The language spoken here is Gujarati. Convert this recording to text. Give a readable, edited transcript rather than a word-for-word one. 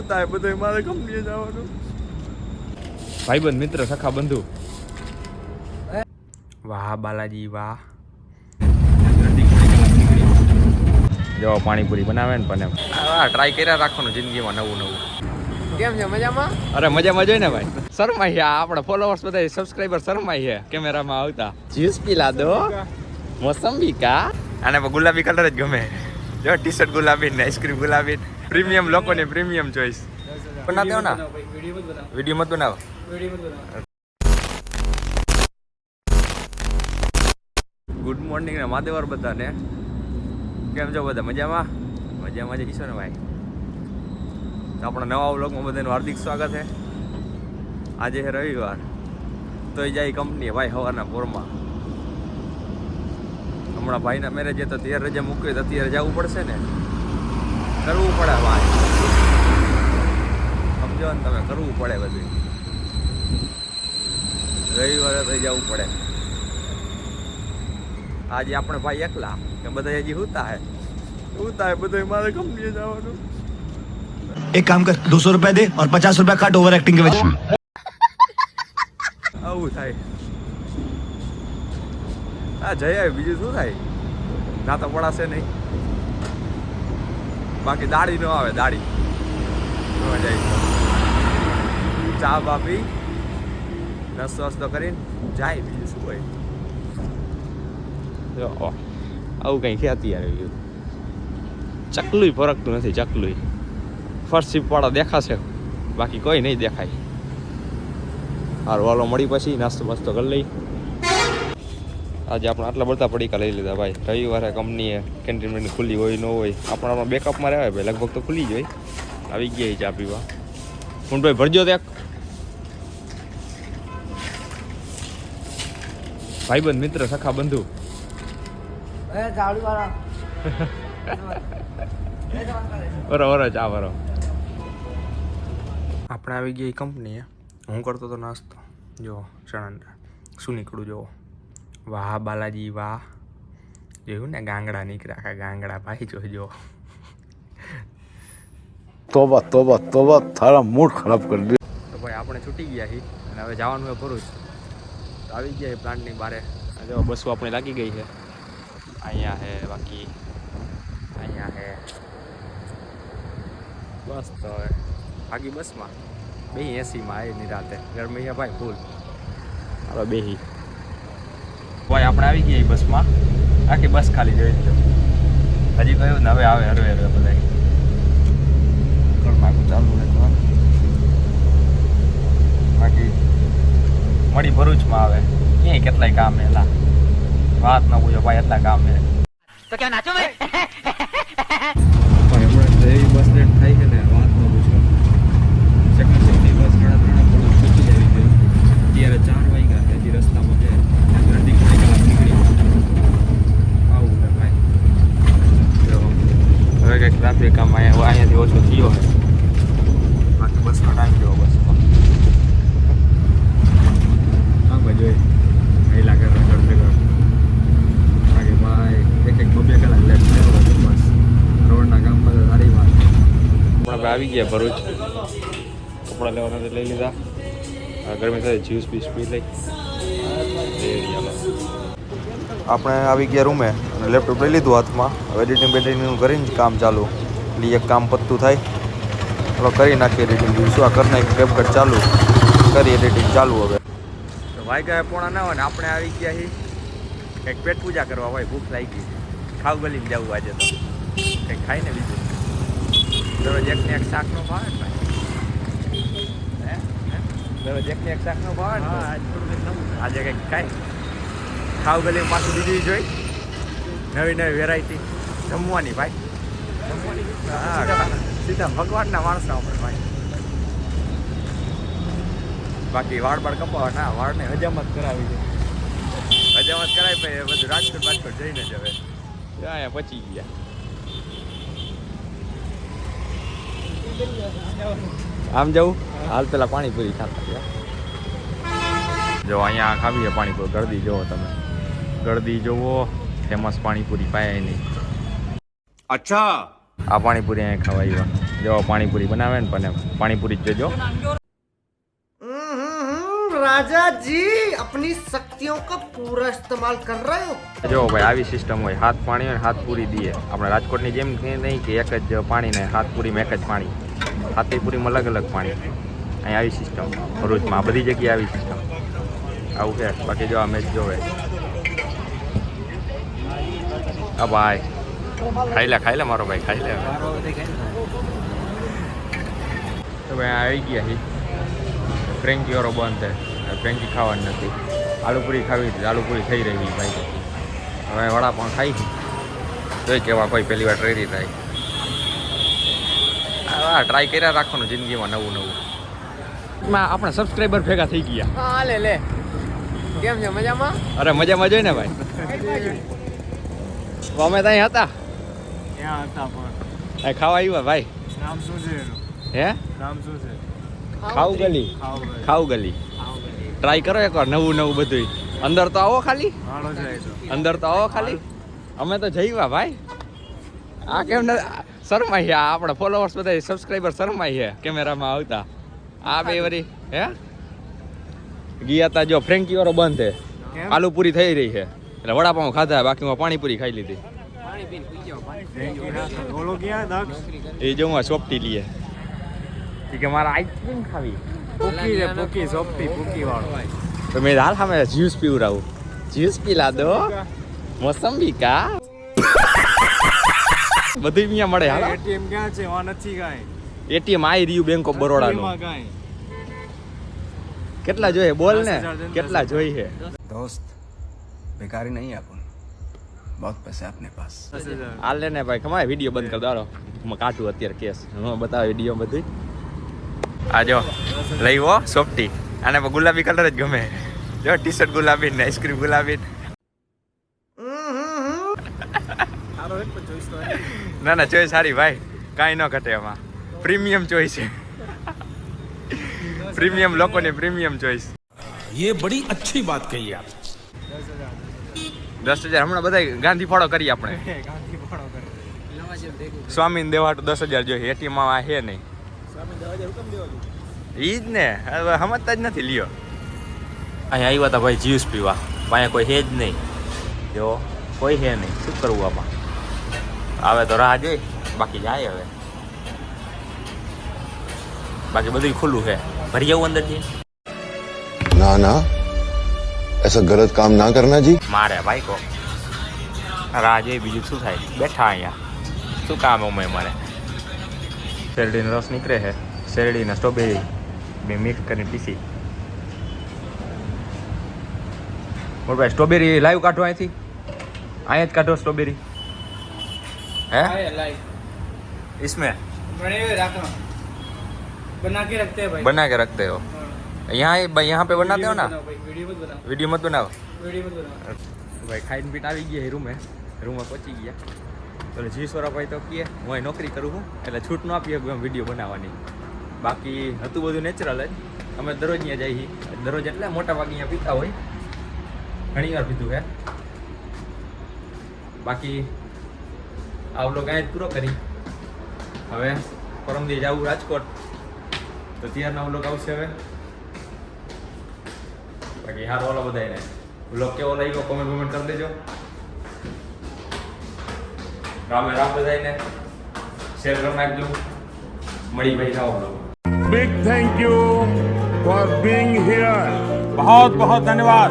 એવું થાય બધું મારે કંપનીએ જવાનું. ભાઈબંધ મિત્ર સખા બંધુ. વાહ બાલાજી વાહ. જો પાણીપુરી બનાવે ને પણ ટ્રાય કર્યા રાખવાનું જિંદગીમાં નવું નવું. કેમ છે મજામાં? અરે મજામાં જોઈ ને ભાઈ. શરમાઈ છે આપણા ફોલોવર્સ બધા સબસ્ક્રાઇબર શરમાઈ છે કેમેરામાં આવતા. જ્યુસ પીલા દો મોસંબી કા. આને ગુલાબી કલર જ ગમે. જો ટી શર્ટ ગુલાબી ને આઈસ્ક્રીમ ગુલાબી. પ્રીમિયમ લોકોની પ્રીમિયમ ચોઈસ. બના દો ના વિડીયો મત બનાવો. ગુડ મોર્નિંગ ને માદેવર બધાને. કેમ છો બધા મજામાં? મજામાં જઈશો ને ભાઈ. તો આપણા નવા વ્લોગમાં બધાનું હાર્દિક સ્વાગત છે. આજે છે રવિવાર તો જાય કંપનીએ ભાઈ સવારના પોરમાં. હમણાં ભાઈના મેરેજ તો ત્યારે રજા મૂકવી તો અત્યારે જવું પડશે ને. કરવું પડે ભાઈ, સમજો ને તમે, કરવું પડે બધું. રવિવારે તો જવું પડે. આજે આપણે ભાઈ એકલા કે બધા હજી હુતા હે બધું મારે કંપનીએ જવાનું. एक काम कर 200 रुपए दे और 50 रुपए काट ओवर एक्टिंग के वजह આવું થાય. હા જઈ આવે બીજું શું થાય. ના તો પડાશે નહીં. બાકી દાડી ન આવે, દાડી ન જાય. ચા બાપી નાસ્તો વાસ્તો કરીને જાય, બીજું શું હોય. આવું કંઈ ખ્યાતિ આવી ગયું. ચકલું ફરકતું નથી. ચકલું ફર્સ્ટ શિપ વાળા દેખાશે, બાકી કોઈ નહીં દેખાય. હારું વાલો મળી પછી નાસ્તો બાસ્તો કરી લઈ. આજે આપણે આટલા બધા પડીકા લઈ લીધા ભાઈ. રવિવારે કંપનીએ કેન્ટીન ખુલ્લી હોય ન હોય આપણા બેકઅપમાં રહેવાય ભાઈ. લગભગ તો ખુલ્લી જ હોય. આવી ગયા ચા પીવા. હું ભાઈ ભરજો ત્યાં. ભાઈબંધ મિત્ર સખા બંધુ. બરોબર ચા બરો. આપણે આવી ગયા કંપનીએ. હું કરતો હતો નાસ્તો. જો ચણા શું નીકળું જોવો. વાહ બાલાજી વાહ. જોયું ને ગાંગડા નીકળ્યા. આખા ગાંગડા ભાઈ જોજો. तोबा तोबा तोबा थारा मूड खराब कर दिया. તો ભાઈ આપણે છૂટી ગયા છીએ અને હવે જવાનું હોય ભરૂચ. તો આવી ગયા પ્લાન્ટની બારે. જો બસો આપણે લાગી ગઈ છે. અહીંયા છે, બાકી અહીંયા છે બસ. તો બાકી બસમાં બે એસીમાં આવી નિરાતે. ગરમી છે ભાઈ ફૂલ. હવે બેહી ભાઈ આપણે આવી ગયા બસમાં. આખી બસ ખાલી જોઈ લો. હજી કહ્યું ને હવે આવે હરવે હરવે બધા. ઘરનાખું ચાલુ રહે. બાકી મળી ભરૂચમાં આવે. ક્યાંય કેટલાય કામ હે. એલા વાત ન પૂછો ભાઈ, એટલા કામ હે. તો ક્યાં નાચો ભાઈ? ભાઈ હમણાં એવી બસ લેટ થાય છે ને, વાત ન પૂછો. સેકન્ડની બસ 3:30 પહોંચી આવી ગઈ. અત્યારે 4 વાગ્યા છે. હજી રસ્તામાં છે. અડધી કલાક નીકળી. આવું છે ભાઈ. જો હવે કંઈક ટ્રાફિક આમ અહીંયાથી ઓછો થયો છે. બાકી બસનો ટાઈમ જોવો. બસમાં હા ભાઈ જોઈ મહિલા ઘર ભેગા. બાકી ભાઈ એક બબે કલાક લેટ થયો બસ. રોડના કામમાં તો સારી વાત. આપણે આવી ગયા ભરૂચ. કપડાં લેવાના લઈ લીધા. ગરમી થાય જ્યુસ પીસ પી લઈ. આપણે આવી ગયા રૂમે અને લેપટોપ લઈ લીધું હાથમાં. હવે એડિટિંગ બેડિટિંગનું કરીને જ કામ ચાલુ. એટલે એક કામ પતતું થાય એટલે કરી નાખીએ એડિટિંગ. શું આ કરી નાખી કેપકટ ચાલુ કરી એડિટિંગ ચાલુ. હવે તો ભાઈ ગયા 8:45 ને આપણે આવી ગયા છીએ કંઈક પેટ પૂજા કરવા. ભાઈ ભૂખ લાગી ગઈ. ખાવ ગલીને જવું આજે તો કંઈક ખાઈને બીજું. દરરોજ એકને એક શાકનો ભાવે ને ભાઈ. દરરોજ એકને એક શાકનો ભાવે ને. આજે કંઈક ખાય. ખાવ ગલીમાં પાછું બીજું જોઈ નવી નવી વેરાયટી જમવાની ભાઈ. હા સીધા ભગવાનના માણસો આપણે ભાઈ. બાકી વાળ કપાવા ના, વાળને હજામત કરાવી છે. હજામત કરાવી પછી બધું રાજકોટ જઈને જ હવે અહીંયા પચી ગયા. આમ જવું હાલ પેલા પાણીપુરી ખાતા ગયા. જો અહીંયા ખાવીએ પાણીપુરી. ગળદી જોવો તમે. ગળદી જોવો. ફેમસ પાણીપુરી પાયા નહીં. अच्छा આ પાણીપુરી અહીંયા ખાવા આવ્યા. જો પાણીપુરી બનાવે ને પણ પાણીપુરી જ જોજો. राजा जी अपनी शक्तियों का पूरा इस्तेमाल कर रहे हो. જો ભાઈ આવી સિસ્ટમ હોય, હાથ પાણી હોય હાથ પૂરી દઈએ. આપણે રાજકોટની જેમ નહીં કે એક જ પાણી ને હાથ પૂરીમાં એક જ પાણી, હાથે પૂરીમાં અલગ અલગ પાણી. અહીં આવી સિસ્ટમ ભરૂચમાં આ બધી જગ્યાએ આવી સિસ્ટમ આવું છે. બાકી જો આ મેચ જોવે આ ભાઈ ખાઈ લે મારો ભાઈ ખાઈ લે. તો ભાઈ આવી ગયા છે ફ્રેન્કી વાળો બંધ છે. ફ્રેન્કી ખાવાની નથી, આલુપુરી ખાવી હતી, આલુપુરી થઈ રહી ભાઈ. હવે વડાપાઉં ખાઈ તો કેવા કોઈ પહેલી વાર ટ્રેરી થાય. હા ટ્રાય કર્યા રાખવાનું જિંદગીમાં નવું નવું. આપણા સબસ્ક્રાઈબર ભેગા થઈ ગયા. હા લે કેમ છે મજામાં? અરે મજામાં જોઈ ને ભાઈ. અમે ત્યાં હતા ખાવા આવ્યા ભાઈ. નામ શું છે એનું? હે નામ શું છે? ખાવ ગલી ટ્રાય કરો એકવાર નવું નવું બધું. અંદર તો આવો ખાલી, હાલો જાય તો અંદર તો આવો ખાલી. અમે તો જઈવા ભાઈ. આ કેમ શરમાઈ છે આપણા ફોલોવર્સ બધા સબસ્ક્રાઈબર શરમાઈ છે કેમેરામાં આવતા. આ બે વરી હે ગયા હતા જો ફ્રેન્કી વાળો બંધ છે, આલુપુરી થઈ રહી છે એટલે વડાપાઉં ખાધા, બાકીમાં પાણીપુરી ખાઈ લીધી. ઓલો ક્યાં દક્ષ? એ જો હું સોફ્ટી લઈએ કે મારે આઈસ્ક્રીમ ખાવી. પૂકી છે, પૂકી સોફ્ટી પૂકી વાળો. તો મેં હાલ સામે જ્યુસ પીવડાવું. જ્યુસ પીલા દો મોસંબી કા બધું અહીંયા મળે. હાલ એટીએમ ક્યાં છે? વા નથી કાંઈ. એટીએમ આઈ રહ્યું બેંક ઓફ બરોડાનું. એમાં કાંઈ કેટલા જોઈએ બોલ ને, કેટલા જોઈએ? दोस्त बेकारी नहीं है अपन, बहुत पैसे अपने पास. હાલ લે ને ભાઈ ખમાય વિડીયો બંધ કર દો. હું કાઢું અત્યારે કેસ હું બતાવે વિડીયો બધું. આ જો લઈ વો સોફ્ટી, આને પણ ગુલાબી કલર જ ગમે. જો ટી શર્ટ ગુલાબી ને આઈસ્ક્રીમ ગુલાબી. ના ના ચોઈસ સારી ભાઈ, કાંઈ ન ઘટે એમાં. પ્રીમિયમ ચોઈસ છે, પ્રીમિયમ લોકોની પ્રીમિયમ ચોઈસ. ये बड़ी अच्छी बात कही आप. 10,000 હમણાં બધા ગાંધી ફાળો કરી આપણે. ગાંધી ફાળો કરે. સ્વામીને દેવાટું 10,000 જોઈએ. એટીએમ માં હે નહીં. ઈ જ ને હવે સમજતા જ નથી. લ્યો અહીંયા આવ્યા હતા ભાઈ જ્યુસ પીવા. અહીંયા કોઈ હે જ નહીં. જો કોઈ હે નહીં, શું કરવું આમાં? આવે તો રાહ જોઈ, બાકી જાય હવે. બાકી બધું ખુલ્લું છે. ભરી જવું અંદરથી? ना ना ऐसा गलत काम ना करना जी. મારે ભાઈ કો રાહ જોઈ, બીજું શું થાય? બેઠા અહીંયા શું કામ અમે મારે. શેરડીનો રસ નીકળે છે, શેરડી ને સ્ટ્રોબેરી બે મિક્સ કરીને પીસી. બોલ ભાઈ સ્ટ્રોબેરી લાઈવ કાઢો અહીંથી, અહીંયા જ કાઢો સ્ટ્રોબેરી. है इसमें बने हुए रखना, बना के रखते हैं भाई. बना के रखते हो? यहाँ पे बनाते हो ना? वीडियो मत बनाओ, वीडियो मत बनाओ. वीडियो मत बनाओ. ભાઈ ખાઈને પીટ આવી ગયા રૂમમાં પહોંચી ગયા. તો જીસવાળા ભાઈ તો કહે હું અહીં નોકરી કરું છું એટલે છૂટ ન આપીએ વિડીયો બનાવવાની. બાકી હતું બધું નેચરલ જ. અમે દરરોજ અહીંયા જઈએ, દરરોજ એટલે મોટા ભાગે અહીંયા પીતા હોય, ઘણી વાર પીધું હે. બાકી આ વ્લોગ અહીંયા જ પૂરો કરી. હવે પરમદી જવું રાજકોટ, તો ત્યારના વ્લોગ આવશે હવે. બાકી હારો ઓલો બધાને વ્લોગ કેવો લાગ્યો કોમેન્ટ કરી દેજો. રામે રામ બધાને શેર કરી નાખજો. મળી ભાઈ નવો vlog. Big thank you for being here. बहुत बहुत धन्यवाद.